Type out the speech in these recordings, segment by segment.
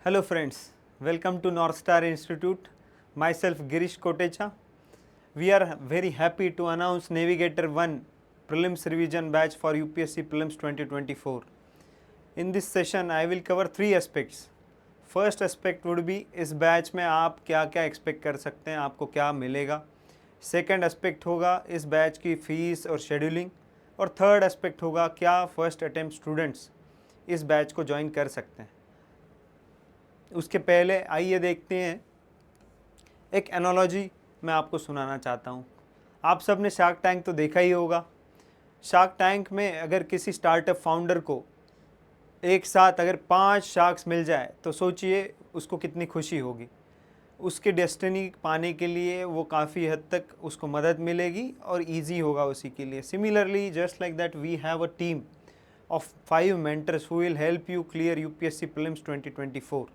Hello friends, welcome to North Star Institute. Myself Girish Kotecha. We are very happy to announce Navigator 1 Prelims Revision Batch for UPSC Prelims 2024. In this session, I will cover 3 aspects. First aspect would be इस batch में आप क्या क्या expect कर सकते हैं, आपको क्या मिलेगा. सेकेंड एस्पेक्ट होगा इस बैच की फ़ीस और शेड्यूलिंग. और थर्ड एस्पेक्ट होगा क्या फर्स्ट अटेम्प्ट स्टूडेंट्स इस बैच को ज्वाइन कर सकते हैं. उसके पहले आइए देखते हैं, एक एनालॉजी मैं आपको सुनाना चाहता हूँ. आप सब ने शार्क टैंक तो देखा ही होगा. शार्क टैंक में अगर किसी स्टार्टअप फाउंडर को एक साथ अगर 5 शार्क्स मिल जाए तो सोचिए उसको कितनी खुशी होगी. उसके डेस्टिनी पाने के लिए वो काफ़ी हद तक उसको मदद मिलेगी और इजी होगा उसी के लिए. Similarly just like that we have a team of 5 mentors who will help you clear UPSC prelims 2024.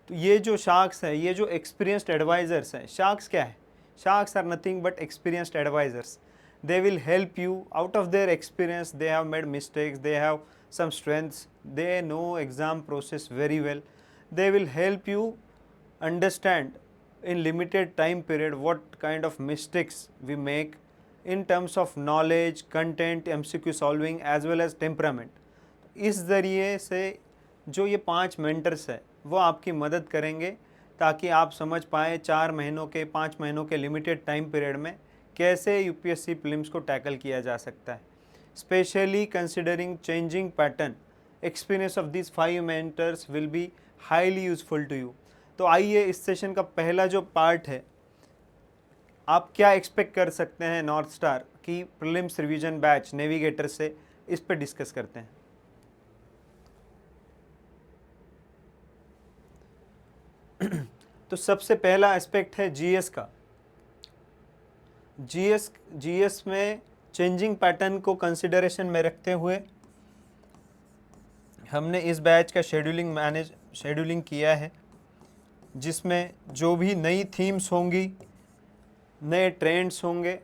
तो ये जो शार्क्स है, ये जो एक्सपीरियंस्ड एडवाइज़र्स हैं. शार्क्स क्या है? Sharks are nothing but experienced advisors. They will help you out of their experience. They have made mistakes, they have some strengths, they know exam process very well. They will help you understand in limited time period what kind of mistakes we make in terms of knowledge, content, MCQ solving as well as temperament. इस ज़रिए से जो ये 5 mentors है वो आपकी मदद करेंगे ताकि आप समझ पाएँ 4 महीनों के 5 महीनों के लिमिटेड टाइम पीरियड में कैसे यूपीएससी प्रीलिम्स को टैकल किया जा सकता है. Specially considering changing pattern, experience of this 5 mentors will be highly useful to you. तो आइए इस सेशन का पहला जो पार्ट है, आप क्या एक्सपेक्ट कर सकते हैं नॉर्थ स्टार की प्रीलिम्स रिवीजन बैच नेविगेटर से, इस पर डिस्कस करते हैं. तो सबसे पहला एस्पेक्ट है जीएस का. जीएस में चेंजिंग पैटर्न को कंसिडरेशन में रखते हुए हमने इस बैच का शेड्यूलिंग किया है, जिसमें जो भी नई थीम्स होंगी, नए ट्रेंड्स होंगे,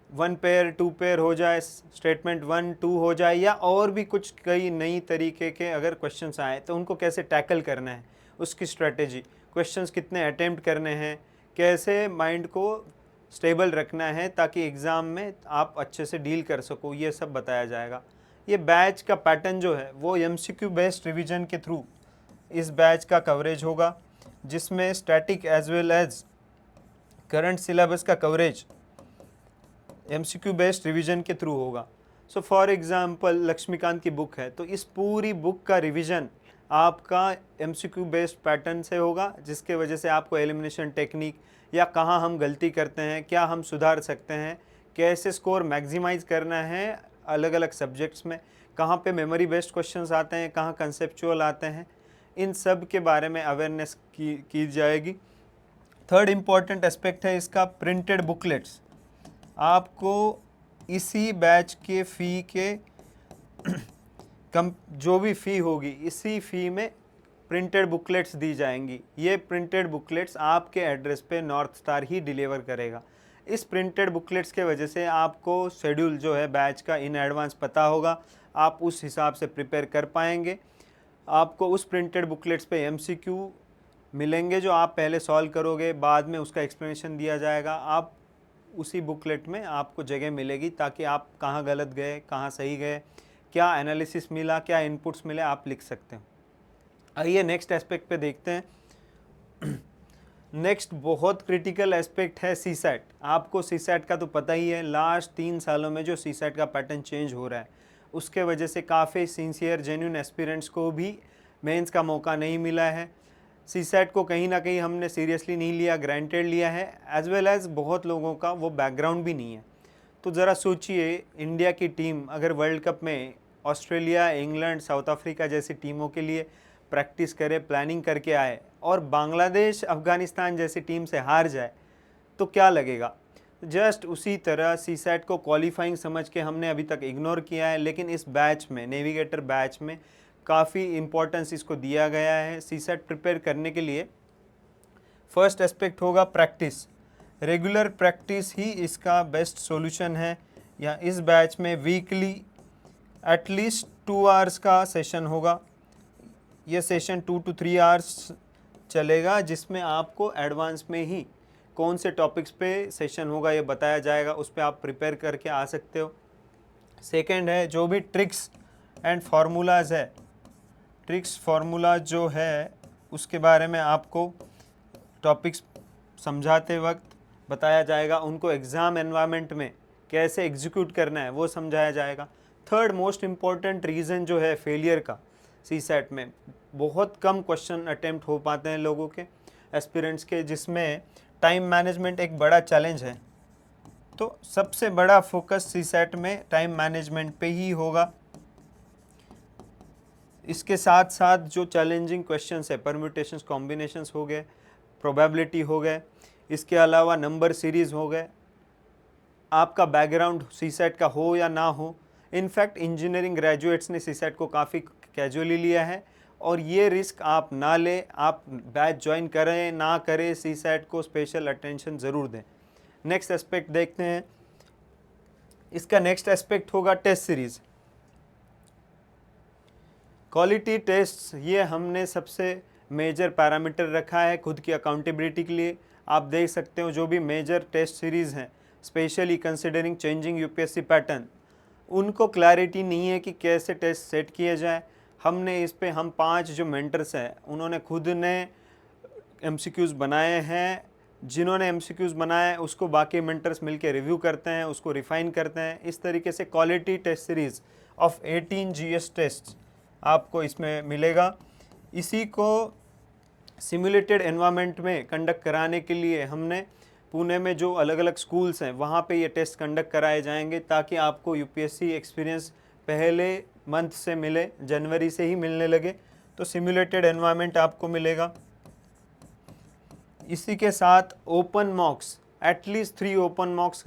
1 पेयर 2 पेयर हो जाए, स्टेटमेंट 1 2 हो जाए, या और भी कुछ कई नई तरीके के अगर क्वेश्चंस आए तो उनको कैसे टैकल करना है, उसकी स्ट्रेटेजी, क्वेश्चंस कितने अटेम्प्ट करने हैं, कैसे माइंड को स्टेबल रखना है ताकि एग्ज़ाम में आप अच्छे से डील कर सको, ये सब बताया जाएगा. ये बैच का पैटर्न जो है वो एमसीक्यू बेस्ड रिवीजन के थ्रू इस बैच का कवरेज होगा, जिसमें static as well as current syllabus का कवरेज एमसीक्यू बेस्ड रिवीजन के थ्रू होगा. सो फॉर एग्जांपल लक्ष्मीकांत की बुक है, तो इस पूरी बुक का रिवीजन आपका एमसीक्यू बेस्ड पैटर्न से होगा, जिसके वजह से आपको एलिमिनेशन टेक्निक या कहाँ हम गलती करते हैं, क्या हम सुधार सकते हैं, कैसे स्कोर मैक्सिमाइज करना है अलग अलग सब्जेक्ट्स में, कहाँ पे मेमोरी बेस्ड क्वेश्चंस आते हैं, कहाँ कंसेप्चुअल आते हैं, इन सब के बारे में अवेयरनेस की जाएगी. थर्ड इम्पॉर्टेंट एस्पेक्ट है इसका प्रिंटेड बुकलेट्स. आपको इसी बैच के फ़ी के जो भी फ़ी होगी, इसी फ़ी में प्रिंटेड बुकलेट्स दी जाएंगी. ये प्रिंटेड बुकलेट्स आपके एड्रेस पे नॉर्थ स्टार ही डिलीवर करेगा. इस प्रिंटेड बुकलेट्स के वजह से आपको शेड्यूल जो है बैच का इन एडवांस पता होगा, आप उस हिसाब से प्रिपेयर कर पाएंगे. आपको उस प्रिंटेड बुकलेट्स पे एमसीक्यू मिलेंगे जो आप पहले सॉल्व करोगे, बाद में उसका एक्सप्लेनेशन दिया जाएगा. आप उसी बुकलेट में आपको जगह मिलेगी ताकि आप कहाँ गलत गए, कहाँ सही गए, क्या एनालिसिस मिला, क्या इनपुट्स मिले, आप लिख सकते हो. आइए नेक्स्ट एस्पेक्ट पे देखते हैं. नेक्स्ट बहुत क्रिटिकल एस्पेक्ट है सीसैट. आपको सीसैट का तो पता ही है, लास्ट 3 सालों में जो सीसैट का पैटर्न चेंज हो रहा है, उसके वजह से काफ़ी सिंसियर जेन्युइन एस्पिरेंट्स को भी मेंस का मौका नहीं मिला है. सीसैट को कहीं ना कहीं हमने सीरियसली नहीं लिया, ग्रांटेड लिया है, एज वेल एज बहुत लोगों का वो बैकग्राउंड भी नहीं है. तो ज़रा सोचिए, इंडिया की टीम अगर वर्ल्ड कप में ऑस्ट्रेलिया, इंग्लैंड, साउथ अफ्रीका जैसी टीमों के लिए प्रैक्टिस करे, प्लानिंग करके आए, और बांग्लादेश, अफ़गानिस्तान जैसी टीम से हार जाए तो क्या लगेगा. जस्ट उसी तरह सीसैट को क्वालिफाइंग समझ के हमने अभी तक इग्नोर किया है, लेकिन इस बैच में, नेविगेटर बैच में काफ़ी इम्पोर्टेंस इसको दिया गया है. सीसैट प्रिपेयर करने के लिए फर्स्ट एस्पेक्ट होगा प्रैक्टिस. रेगुलर प्रैक्टिस ही इसका बेस्ट सॉल्यूशन है. या इस बैच में वीकली एटलीस्ट 2 आवर्स का सेशन होगा. ये सेशन 2 to 3 आवर्स चलेगा, जिसमें आपको एडवांस में ही कौन से टॉपिक्स पे सेशन होगा ये बताया जाएगा, उस पर आप प्रिपेयर करके आ सकते हो। सेकंड है जो भी ट्रिक्स एंड फार्मूलाज है, ट्रिक्स फार्मूलाज जो है उसके बारे में आपको टॉपिक्स समझाते वक्त बताया जाएगा, उनको एग्ज़ाम एनवायरनमेंट में कैसे एग्जीक्यूट करना है वो समझाया जाएगा। थर्ड मोस्ट इम्पॉर्टेंट रीज़न जो है फेलियर का, सीसैट में बहुत कम क्वेश्चन अटेम्प्ट हो पाते हैं लोगों के, एस्पिरेंट्स के, जिसमें टाइम मैनेजमेंट एक बड़ा चैलेंज है। तो सबसे बड़ा फोकस सीसैट में टाइम मैनेजमेंट पे ही होगा। इसके साथ साथ जो चैलेंजिंग क्वेश्चंस है, परम्यूटेशंस कॉम्बिनेशंस हो गए, प्रोबेबिलिटी हो गए, इसके अलावा नंबर सीरीज़ हो गए, आपका बैकग्राउंड सीसैट का हो या ना हो। इनफैक्ट इंजीनियरिंग ग्रेजुएट्स ने सीसैट को काफ़ी कैजुअली लिया है, और ये रिस्क आप ना लें, आप बैच ज्वाइन करें ना करें, सीसैट को स्पेशल अटेंशन ज़रूर दें। नेक्स्ट एस्पेक्ट देखते हैं। इसका नेक्स्ट एस्पेक्ट होगा टेस्ट सीरीज़, क्वालिटी टेस्ट। ये हमने सबसे मेजर पैरामीटर रखा है खुद की अकाउंटेबिलिटी के लिए। आप देख सकते हो जो भी मेजर टेस्ट सीरीज़ हैं, specially considering changing UPSC pattern, उनको क्लैरिटी नहीं है कि कैसे टेस्ट सेट किए जाए। हमने इस पे हम 5 जो मेंटर्स हैं उन्होंने खुद ने एमसीक्यूज़ बनाए हैं, जिन्होंने एमसीक्यूज़ बनाए उसको बाकी मेंटर्स मिलके रिव्यू करते हैं, उसको रिफ़ाइन करते हैं। इस तरीके से quality test series of 18 GS test आपको इसमें मिलेगा। इसी को सिमुलेटेड एनवायरनमेंट में कंडक्ट कराने के लिए हमने पुणे में जो अलग अलग स्कूल्स हैं वहाँ पे ये टेस्ट कंडक्ट कराए जाएंगे, ताकि आपको यूपीएससी एक्सपीरियंस पहले मंथ से मिले, जनवरी से ही मिलने लगे। तो सिमुलेटेड एनवायरनमेंट आपको मिलेगा। इसी के साथ ओपन मॉक्स, एटलीस्ट 3 ओपन मॉक्स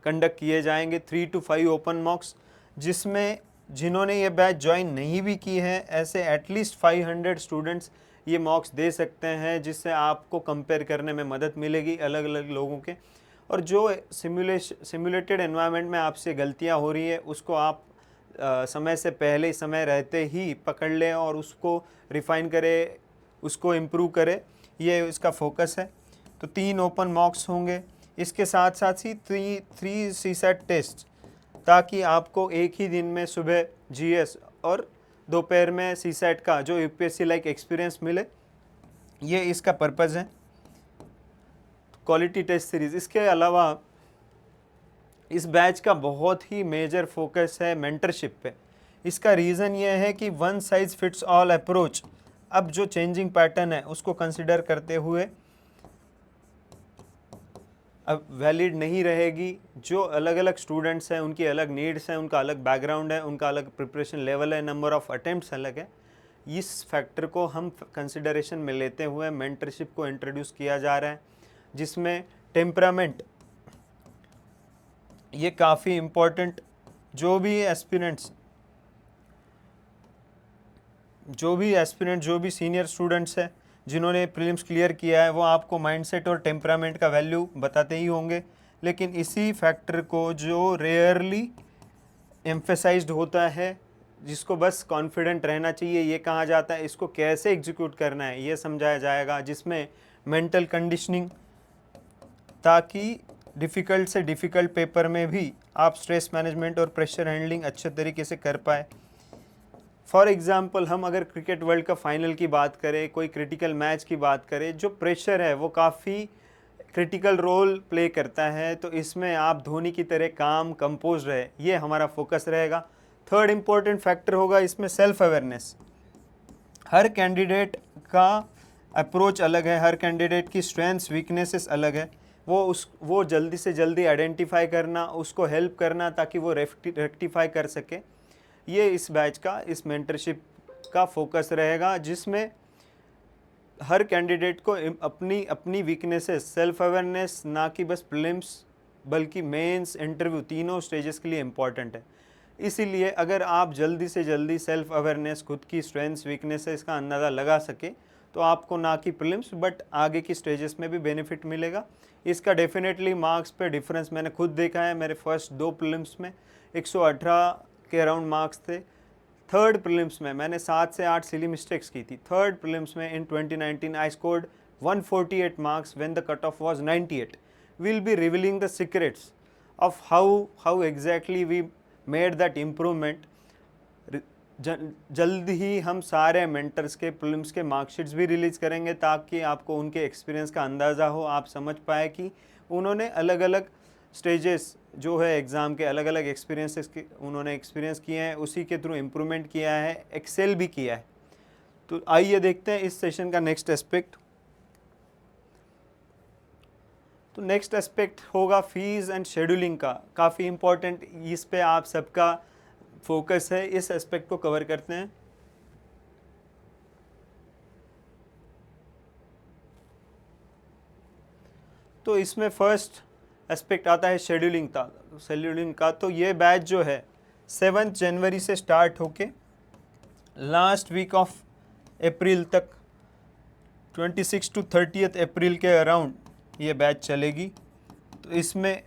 कंडक्ट किए जाएंगे, 3 to 5 ओपन मॉक्स, जिसमें जिन्होंने ये बैच ज्वाइन नहीं भी की है ऐसे एटलीस्ट 500 स्टूडेंट्स ये मॉक्स दे सकते हैं, जिससे आपको कंपेयर करने में मदद मिलेगी अलग अलग लोगों के। और जो सिमुलेटेड एनवायरनमेंट में आपसे गलतियां हो रही है उसको आप समय से पहले, समय रहते ही पकड़ लें और उसको रिफ़ाइन करें, उसको इम्प्रूव करें, ये इसका फोकस है। तो 3 ओपन मॉक्स होंगे। इसके साथ साथ ही 3 सीसैट टेस्ट, ताकि आपको एक ही दिन में सुबह जीएस और दोपहर में सीसैट का जो यूपीएससी लाइक एक्सपीरियंस मिले, ये इसका पर्पज़ है क्वालिटी टेस्ट सीरीज़। इसके अलावा इस बैच का बहुत ही मेजर फोकस है मेंटरशिप पे। इसका रीज़न ये है कि one size fits all approach अब जो चेंजिंग पैटर्न है उसको कंसिडर करते हुए अब वैलिड नहीं रहेगी। जो अलग अलग स्टूडेंट्स हैं उनकी अलग नीड्स हैं, उनका अलग बैकग्राउंड है, उनका अलग प्रिपरेशन लेवल है, नंबर ऑफ़ अटेम्प्ट्स अलग है। इस फैक्टर को हम कंसिडरेशन में लेते हुए मेंटरशिप को इंट्रोड्यूस किया जा रहा है, जिसमें टेम्परामेंट ये काफ़ी इम्पोर्टेंट, जो भी एस्पिरेंट, जो भी सीनियर स्टूडेंट्स हैं जिन्होंने प्रीलिम्स क्लियर किया है, वो आपको माइंडसेट और टेम्परामेंट का वैल्यू बताते ही होंगे। लेकिन इसी फैक्टर को जो रेयरली एम्फेसाइज्ड होता है, जिसको बस कॉन्फिडेंट रहना चाहिए ये कहा जाता है, इसको कैसे एग्जीक्यूट करना है ये समझाया जाएगा, जिसमें मेंटल कंडीशनिंग, ताकि डिफ़िकल्ट से डिफ़िकल्ट पेपर में भी आप स्ट्रेस मैनेजमेंट और प्रेशर हैंडलिंग अच्छे तरीके से कर पाए। फॉर एग्ज़ाम्पल हम अगर क्रिकेट वर्ल्ड कप फाइनल की बात करें, कोई क्रिटिकल मैच की बात करें, जो प्रेशर है वो काफ़ी क्रिटिकल रोल प्ले करता है। तो इसमें आप धोनी की तरह काम कंपोज रहे, ये हमारा फोकस रहेगा। थर्ड इम्पोर्टेंट फैक्टर होगा इसमें सेल्फ अवेयरनेस। हर कैंडिडेट का अप्रोच अलग है, हर कैंडिडेट की स्ट्रेंथ्स वीकनेसेस अलग है। वो जल्दी से जल्दी आइडेंटिफाई करना, उसको हेल्प करना ताकि वो रेक्टिफाई कर सके, ये इस बैच का, इस मेंटरशिप का फोकस रहेगा, जिसमें हर कैंडिडेट को अपनी अपनी वीकनेसेस, सेल्फ अवेयरनेस, ना कि बस प्रीलिम्स बल्कि मेंस, इंटरव्यू, तीनों स्टेजेस के लिए इम्पॉर्टेंट है। इसीलिए अगर आप जल्दी से जल्दी सेल्फ अवेयरनेस, खुद की स्ट्रेंथ्स वीकनेसेस का अंदाज़ा लगा सके, तो आपको ना कि प्रीलिम्स बट आगे की स्टेजेस में भी बेनिफिट मिलेगा। इसका डेफिनेटली मार्क्स पे डिफरेंस मैंने खुद देखा है। मेरे फर्स्ट 2 प्रीलिम्स में 118 के अराउंड मार्क्स थे, थर्ड प्रीलिम्स में मैंने 7 से 8 सिली मिस्टेक्स की थी। थर्ड प्रीलिम्स में in 2019 I scored 148 marks when the cut off was 98। Will be revealing the secrets of how exactly we made that improvement. जल्द ही हम सारे मेंटर्स के प्रीलिम्स के मार्कशीट्स भी रिलीज़ करेंगे ताकि आपको उनके एक्सपीरियंस का अंदाज़ा हो, आप समझ पाए कि उन्होंने अलग अलग स्टेजेस जो है एग्ज़ाम के अलग अलग एक्सपीरियंसेस के उन्होंने एक्सपीरियंस किए हैं, उसी के थ्रू इम्प्रूवमेंट किया है, एक्सेल भी किया है। तो आइए देखते हैं इस सेशन का नेक्स्ट एस्पेक्ट। तो नेक्स्ट एस्पेक्ट होगा फीस एंड शेड्यूलिंग का, काफ़ी इम्पोर्टेंट, इस पे आप सबका फोकस है, इस एस्पेक्ट को कवर करते हैं। तो इसमें फर्स्ट एस्पेक्ट आता है शेड्यूलिंग का। तो ये बैच जो है 7 जनवरी से स्टार्ट होके लास्ट वीक ऑफ अप्रैल तक 26 टू 30 अप्रैल के अराउंड ये बैच चलेगी। तो इसमें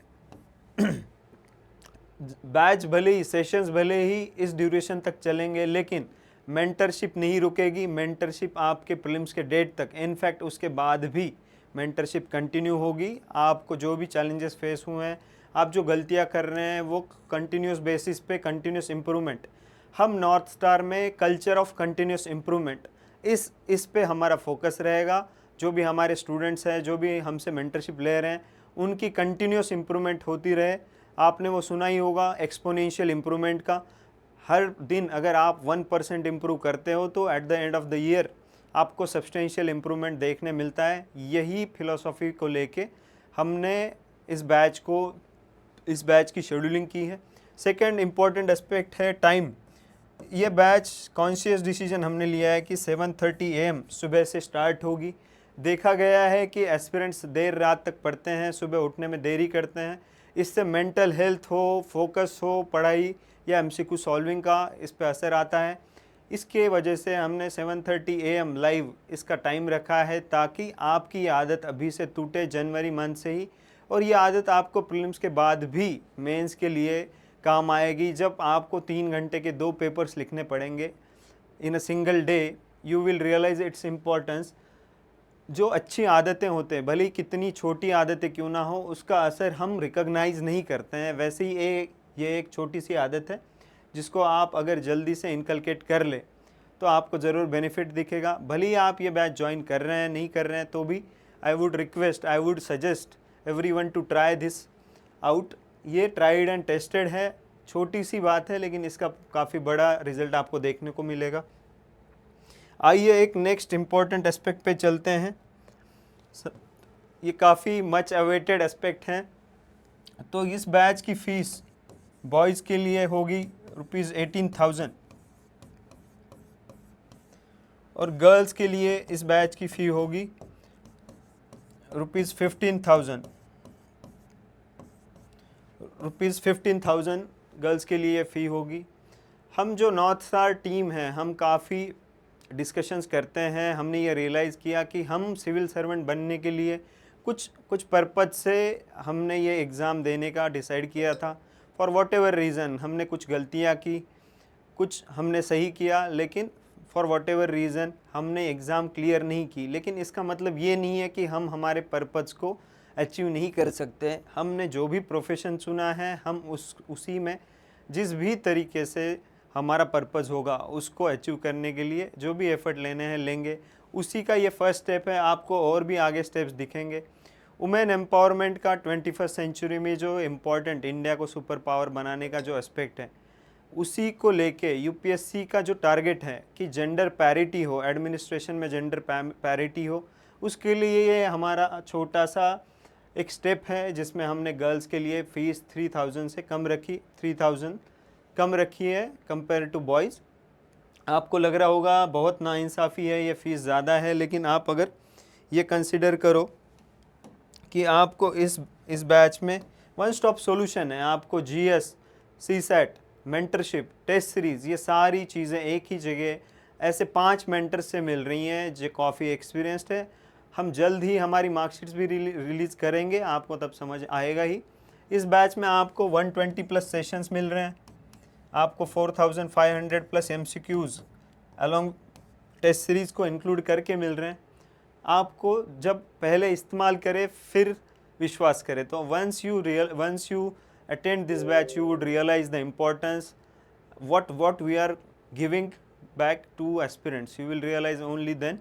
बैच भले ही, सेशंस भले ही इस ड्यूरेशन तक चलेंगे, लेकिन मेंटरशिप नहीं रुकेगी। मेंटरशिप आपके प्रीलिम्स के डेट तक, इनफैक्ट उसके बाद भी मेंटरशिप कंटिन्यू होगी। आपको जो भी चैलेंजेस फेस हुए हैं, आप जो गलतियां कर रहे हैं, वो कंटिन्यूस बेसिस पे कंटिन्यूस इम्प्रूवमेंट, हम नॉर्थ स्टार में कल्चर ऑफ कंटिन्यूस इम्प्रूवमेंट, इस पे हमारा फोकस रहेगा। जो भी हमारे स्टूडेंट्स हैं, जो भी हमसे मेंटरशिप ले रहे हैं, उनकी कंटिन्यूस इम्प्रूवमेंट होती रहे। आपने वो सुना ही होगा एक्सपोनेंशियल इम्प्रूवमेंट का। हर दिन अगर आप 1% इम्प्रूव करते हो तो at the end of the year आपको सब्सटेंशियल इम्प्रूवमेंट देखने मिलता है। यही फिलॉसफी को लेके हमने इस बैच की शेड्यूलिंग की है। सेकेंड इम्पॉर्टेंट एस्पेक्ट है टाइम। ये बैच कॉन्शियस डिसीजन हमने लिया है कि 7:30 AM सुबह से स्टार्ट होगी। देखा गया है कि एस्पिरेंट्स देर रात तक पढ़ते हैं, सुबह उठने में देरी करते हैं। इससे मेंटल हेल्थ हो, फोकस हो, पढ़ाई या MCQ सॉल्विंग का इस पर असर आता है। इसके वजह से हमने 7:30 AM लाइव इसका टाइम रखा है, ताकि आपकी आदत अभी से टूटे जनवरी मंथ से ही, और ये आदत आपको प्रीलिम्स के बाद भी मेंस के लिए काम आएगी। जब आपको 3 घंटे के 2 पेपर्स लिखने पड़ेंगे in a single day, you will realise its importance. जो अच्छी आदतें होते हैं, भले ही कितनी छोटी आदतें क्यों ना हो, उसका असर हम रिकॉग्नाइज नहीं करते हैं। वैसे ही ये एक छोटी सी आदत है जिसको आप अगर जल्दी से इनकलकेट कर ले तो आपको ज़रूर बेनिफिट दिखेगा। भले ही आप ये बैच ज्वाइन कर रहे हैं, नहीं कर रहे हैं, तो भी I would suggest everyone to try this out. ये ट्राइड एंड टेस्टेड है, छोटी सी बात है, लेकिन इसका काफ़ी बड़ा रिजल्ट आपको देखने को मिलेगा। आइए एक नेक्स्ट इम्पॉर्टेंट एस्पेक्ट पे चलते हैं। ये काफ़ी मच अवेटेड एस्पेक्ट है। तो इस बैच की फ़ीस बॉयज़ के लिए होगी ₹18,000 और गर्ल्स के लिए इस बैच की फ़ी होगी ₹15,000। ₹15,000 गर्ल्स के लिए फ़ी होगी। हम जो नॉर्थ स्टार टीम है, हम काफ़ी डिस्कशंस करते हैं। हमने ये रियलाइज़ किया कि हम सिविल सर्वेंट बनने के लिए कुछ पर्पज़ से हमने ये एग्ज़ाम देने का डिसाइड किया था। फॉर वॉट एवर रीज़न हमने कुछ गलतियाँ की, कुछ हमने सही किया, लेकिन फॉर वॉट एवर रीज़न हमने एग्ज़ाम क्लियर नहीं की। लेकिन इसका मतलब ये नहीं है कि हम हमारे पर्पज़ को अचीव नहीं कर सकते। हमने जो भी प्रोफेशन चुना है, हम उसी में जिस भी तरीके से हमारा पर्पज़ होगा उसको अचीव करने के लिए जो भी एफ़र्ट लेने हैं लेंगे। उसी का ये फर्स्ट स्टेप है। आपको और भी आगे स्टेप्स दिखेंगे। वुमेन एम्पावरमेंट का 21st सेंचुरी में जो इम्पॉर्टेंट, इंडिया को सुपर पावर बनाने का जो एस्पेक्ट है, उसी को लेके यूपीएससी का जो टारगेट है कि जेंडर पैरिटी हो, एडमिनिस्ट्रेशन में जेंडर पैरिटी हो, उसके लिए ये हमारा छोटा सा एक स्टेप है जिसमें हमने गर्ल्स के लिए फ़ीस 3,000 से कम रखी, 3,000 कम रखी है कंपेयर टू बॉयज़। आपको लग रहा होगा बहुत नाइंसाफ़ी है, ये फ़ीस ज़्यादा है, लेकिन आप अगर ये कंसिडर करो कि आपको इस बैच में वन स्टॉप सॉल्यूशन है। आपको GS, CSAT, mentorship, test series, ये सारी चीज़ें एक ही जगह ऐसे 5 मेंटर से मिल रही हैं जो काफ़ी एक्सपीरियंस्ड है। हम जल्द ही हमारी मार्कशीट्स भी रिलीज़ करेंगे, आपको तब समझ आएगा ही। इस बैच में आपको 120+ सेशंस मिल रहे हैं। आपको 4500 plus MCQs along test series को इंक्लूड करके मिल रहे हैं। आपको जब पहले इस्तेमाल करें फिर विश्वास करें। तो once you attend this batch you would realise the importance what we are giving back to aspirants, you will realize only then।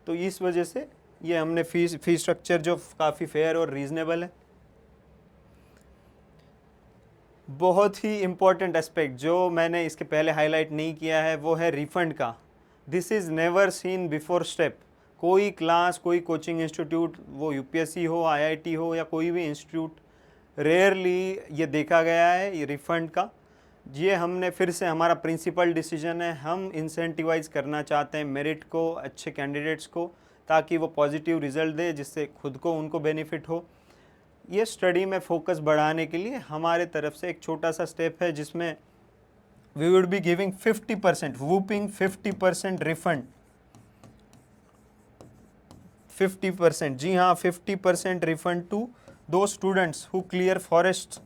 तो इस वजह से ये हमने फी स्ट्रक्चर जो काफ़ी फेयर और रीजनेबल है। बहुत ही इम्पॉर्टेंट एस्पेक्ट जो मैंने इसके पहले हाईलाइट नहीं किया है वो है रिफंड का। This is never seen before step. कोई क्लास, कोई कोचिंग इंस्टीट्यूट, वो UPSC हो, IIT हो या कोई भी इंस्टीट्यूट, रेयरली ये देखा गया है ये रिफंड का। ये हमने फिर से, हमारा प्रिंसिपल डिसीजन है, हम इंसेंटिवाइज करना चाहते हैं मेरिट को, अच्छे कैंडिडेट्स को, ताकि वो पॉजिटिव रिजल्ट दे जिससे खुद को उनको बेनिफिट हो। ये स्टडी में फोकस बढ़ाने के लिए हमारे तरफ से एक छोटा सा स्टेप है जिसमें we would be giving 50%, whopping 50% refund. 50%, जी हाँ, 50% रिफंड टू दो students who clear forest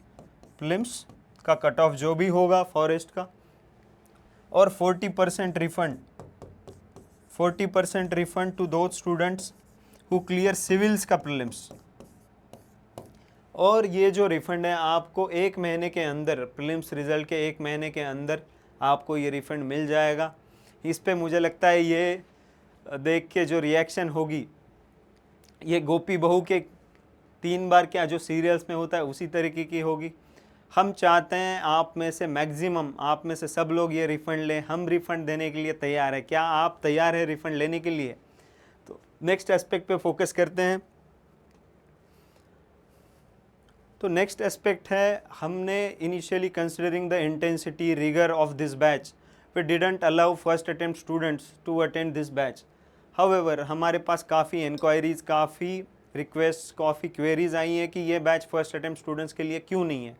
prelims का कट ऑफ जो भी होगा फॉरेस्ट का, और 40% रिफंड टू दो स्टूडेंट्स हु क्लियर सिविल्स का प्रीलिम्स। और ये जो रिफंड है आपको 1 महीने के अंदर, प्रीलिम्स रिजल्ट के 1 महीने के अंदर आपको ये रिफंड मिल जाएगा। इस पे मुझे लगता है ये देख के जो रिएक्शन होगी, ये गोपी बहू के 3 बार क्या जो सीरियल्स में होता है उसी तरीके की होगी। हम चाहते हैं आप में से मैक्सिमम, आप में से सब लोग ये रिफ़ंड लें। हम रिफ़ंड देने के लिए तैयार है। क्या आप तैयार हैं रिफ़ंड लेने के लिए? तो नेक्स्ट एस्पेक्ट पे फोकस करते हैं। तो नेक्स्ट एस्पेक्ट है, हमने initially considering the intensity rigour of this batch we didn't allow first attempt students to attend this batch. However हमारे पास काफ़ी इंक्वायरीज़, काफ़ी रिक्वेस्ट, काफ़ी क्वेरीज आई हैं कि ये बैच फर्स्ट अटेम्प्ट स्टूडेंट्स के लिए क्यों नहीं है।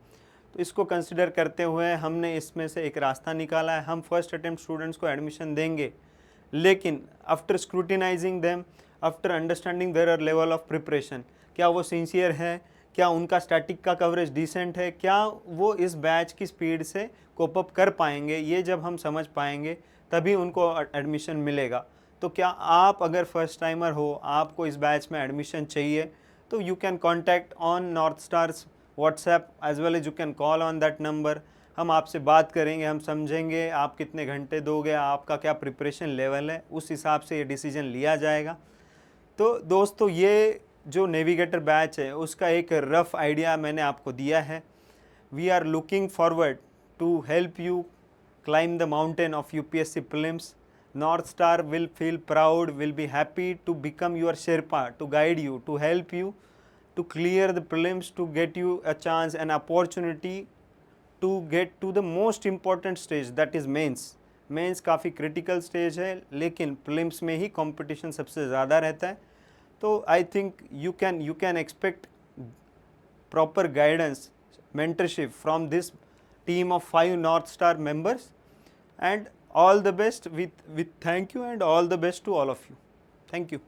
तो इसको कंसिडर करते हुए हमने इसमें से एक रास्ता निकाला है। हम फर्स्ट अटेम्प्ट स्टूडेंट्स को एडमिशन देंगे, लेकिन after scrutinising them, after understanding their level of preparation, क्या वो सिंसियर है, क्या उनका स्टैटिक का कवरेज डिसेंट है, क्या वो इस बैच की स्पीड से कोप अप कर पाएंगे, ये जब हम समझ पाएंगे तभी उनको एडमिशन मिलेगा। तो क्या आप अगर फर्स्ट टाइमर हो, आपको इस बैच में एडमिशन चाहिए, तो you can contact on North Stars WhatsApp as well as you can call on that number. हम आपसे बात करेंगे, हम समझेंगे आप कितने घंटे दोगे, आपका क्या प्रिपरेशन लेवल है, उस हिसाब से ये डिसीजन लिया जाएगा। तो दोस्तों, ये जो नेविगेटर बैच है उसका एक रफ आइडिया मैंने आपको दिया है। We are looking forward to help you climb the mountain of UPSC prelims. North Star will feel proud, will be happy to become your Sherpa, to guide you, to help you to clear the prelims, to get you a chance, an opportunity to get to the most important stage, that is mains। Mains काफ़ी critical stage है, लेकिन prelims में ही competition सबसे ज़्यादा रहता है। तो I think you can expect proper guidance, mentorship from this team of 5 North Star members, and all the best with thank you and all the best to all of you. Thank you.